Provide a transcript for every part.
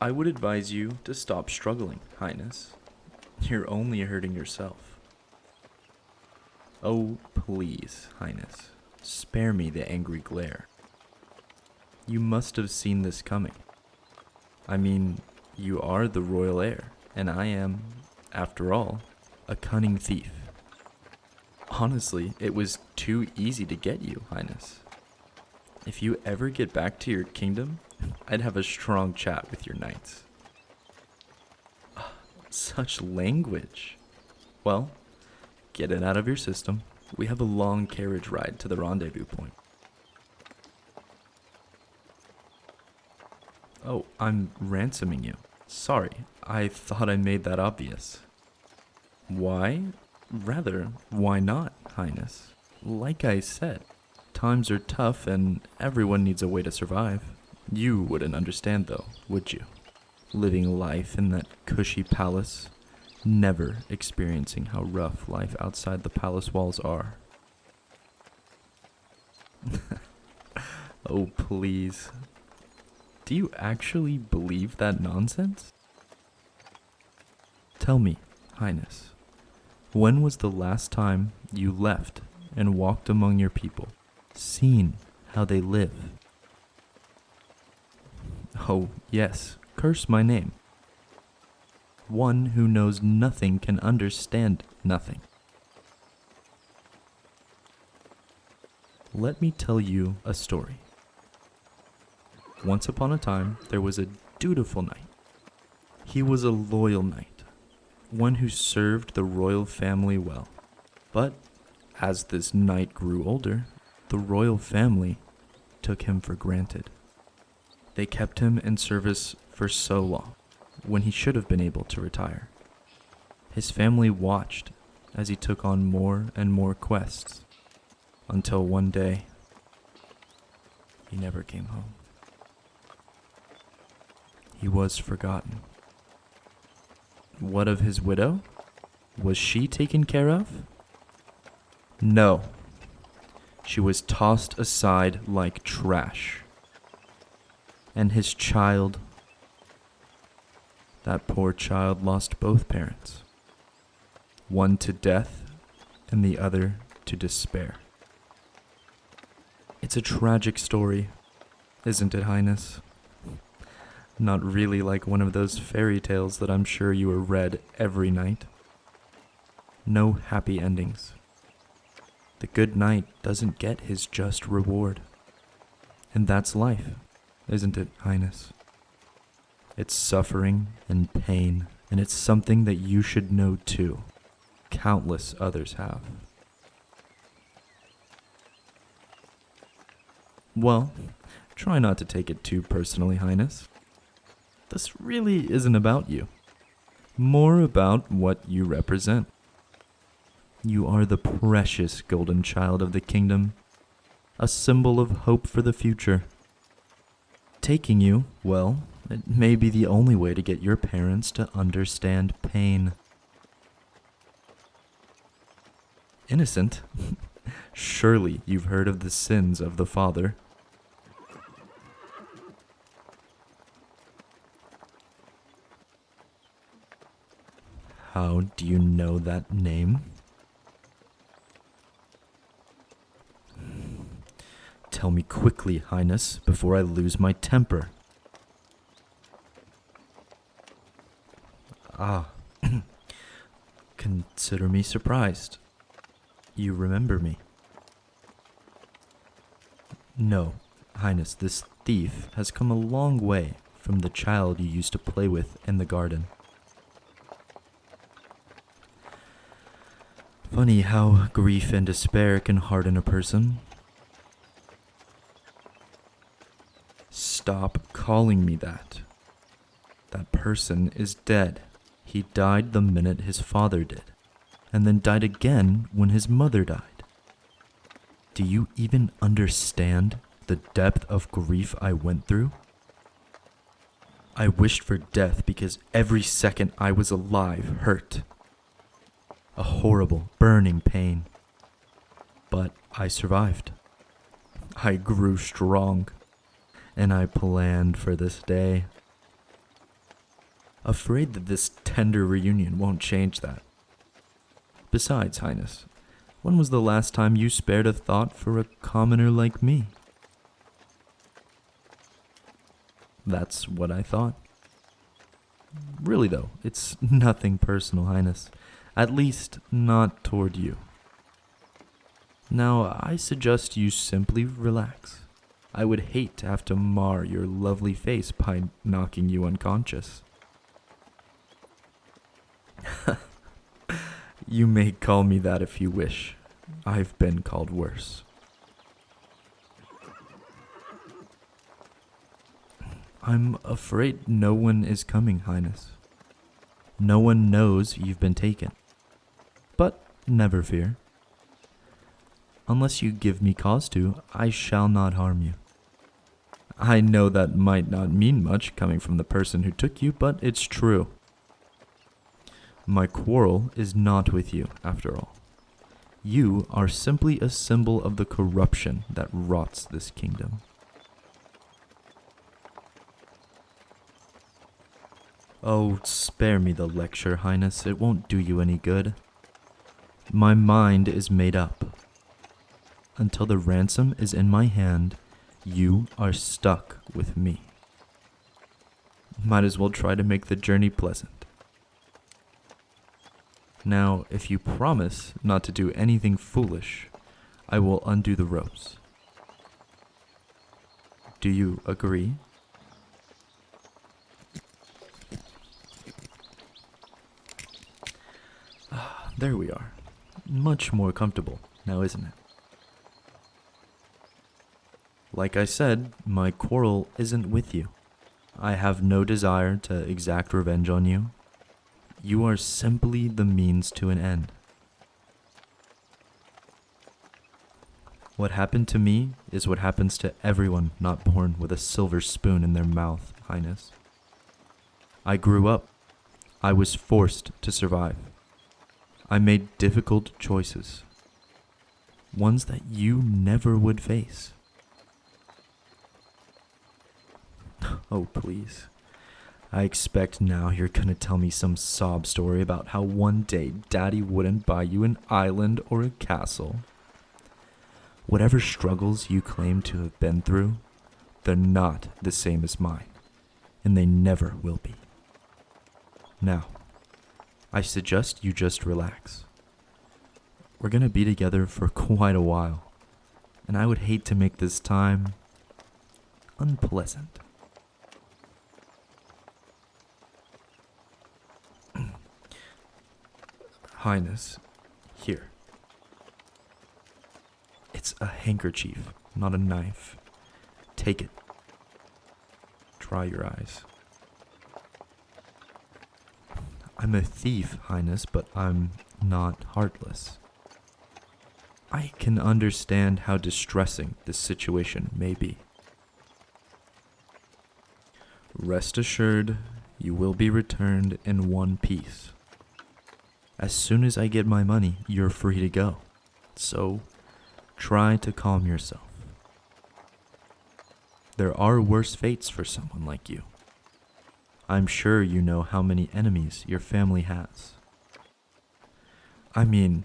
I would advise you to stop struggling, Highness. You're only hurting yourself. Oh, please, Highness, spare me the angry glare. You must have seen this coming. I mean, you are the royal heir, and I am, after all, a cunning thief. Honestly, it was too easy to get you, Highness. If you ever get back to your kingdom, I'd have a strong chat with your knights. Such language. Well, get it out of your system. We have a long carriage ride to the rendezvous point. Oh, I'm ransoming you. Sorry, I thought I made that obvious. Why? Rather, why not, Highness? Like I said, times are tough and everyone needs a way to survive. You wouldn't understand though, would you? Living life in that cushy palace, never experiencing how rough life outside the palace walls are. Oh, please. Do you actually believe that nonsense? Tell me, Highness, when was the last time you left and walked among your people, seen how they live? Oh, yes, curse my name. One who knows nothing can understand nothing. Let me tell you a story. Once upon a time, there was a dutiful knight. He was a loyal knight, one who served the royal family well. But as this knight grew older, the royal family took him for granted. They kept him in service for so long, when he should have been able to retire. His family watched as he took on more and more quests, until one day, he never came home. He was forgotten. What of his widow? Was she taken care of? No. She was tossed aside like trash. And his child, that poor child lost both parents. One to death and the other to despair. It's a tragic story, isn't it, Highness? Not really like one of those fairy tales that I'm sure you were read every night. No happy endings. The good knight doesn't get his just reward. And that's life, isn't it, Highness? It's suffering and pain, and it's something that you should know too. Countless others have. Well, try not to take it too personally, Highness. This really isn't about you. More about what you represent. You are the precious golden child of the kingdom, a symbol of hope for the future. Taking you, well, it may be the only way to get your parents to understand pain. Innocent? Surely you've heard of the sins of the father. How do you know that name? Tell me quickly, Highness, before I lose my temper. Ah, consider me surprised. You remember me. No, Highness, this thief has come a long way from the child you used to play with in the garden. Funny how grief and despair can harden a person. Stop calling me that. That person is dead. He died the minute his father did, and then died again when his mother died. Do you even understand the depth of grief I went through? I wished for death because every second I was alive hurt. A horrible, burning pain. But I survived. I grew strong, and I planned for this day. afraid that this tender reunion won't change that. Besides, Highness, when was the last time you spared a thought for a commoner like me? That's what I thought. Really though, it's nothing personal, Highness. At least, not toward you. Now, I suggest you simply relax. I would hate to have to mar your lovely face by knocking you unconscious. You may call me that if you wish. I've been called worse. I'm afraid no one is coming, Highness. No one knows you've been taken. But never fear. Unless you give me cause to, I shall not harm you. I know that might not mean much coming from the person who took you, but it's true. My quarrel is not with you, after all. You are simply a symbol of the corruption that rots this kingdom. Oh, spare me the lecture, Highness. It won't do you any good. My mind is made up. Until the ransom is in my hand, you are stuck with me. Might as well try to make the journey pleasant. Now, if you promise not to do anything foolish, I will undo the ropes. Do you agree? There we are. Much more comfortable now, isn't it? Like I said, my quarrel isn't with you. I have no desire to exact revenge on you. You are simply the means to an end. What happened to me is what happens to everyone not born with a silver spoon in their mouth, Highness. I grew up. I was forced to survive. I made difficult choices. Ones that you never would face. Oh, please. I expect now you're gonna tell me some sob story about how one day Daddy wouldn't buy you an island or a castle. Whatever struggles you claim to have been through, they're not the same as mine, and they never will be. Now, I suggest you just relax. We're gonna be together for quite a while, and I would hate to make this time unpleasant. Highness, here. It's a handkerchief, not a knife. Take it. Dry your eyes. I'm a thief, Highness, but I'm not heartless. I can understand how distressing this situation may be. Rest assured, you will be returned in one piece. As soon as I get my money, you're free to go. So, try to calm yourself. There are worse fates for someone like you. I'm sure you know how many enemies your family has. I mean,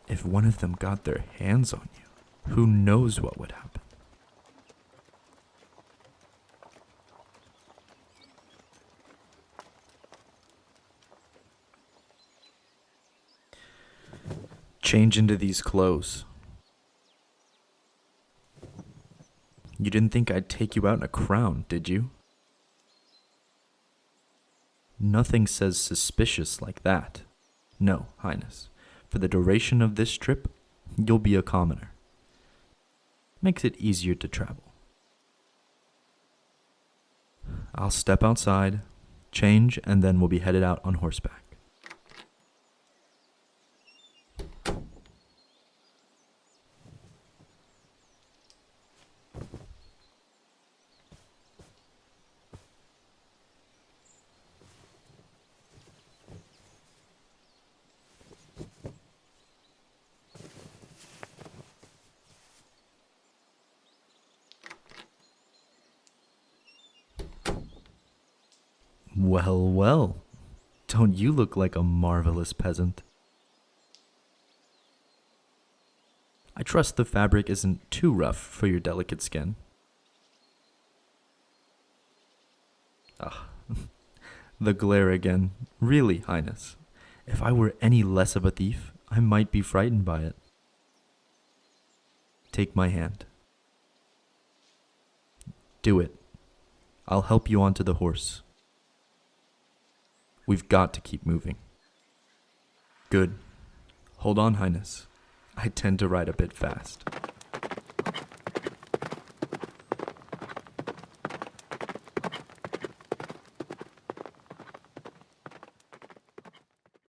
if one of them got their hands on you, who knows what would happen? Change into these clothes. You didn't think I'd take you out in a crown, did you? Nothing says suspicious like that. No, Highness. For the duration of this trip, you'll be a commoner. Makes it easier to travel. I'll step outside, change, and then we'll be headed out on horseback. Well, well. Don't you look like a marvelous peasant? I trust the fabric isn't too rough for your delicate skin. Ah, the glare again. Really, Highness. If I were any less of a thief, I might be frightened by it. Take my hand. Do it. I'll help you onto the horse. We've got to keep moving. Good. Hold on, Highness. I tend to ride a bit fast.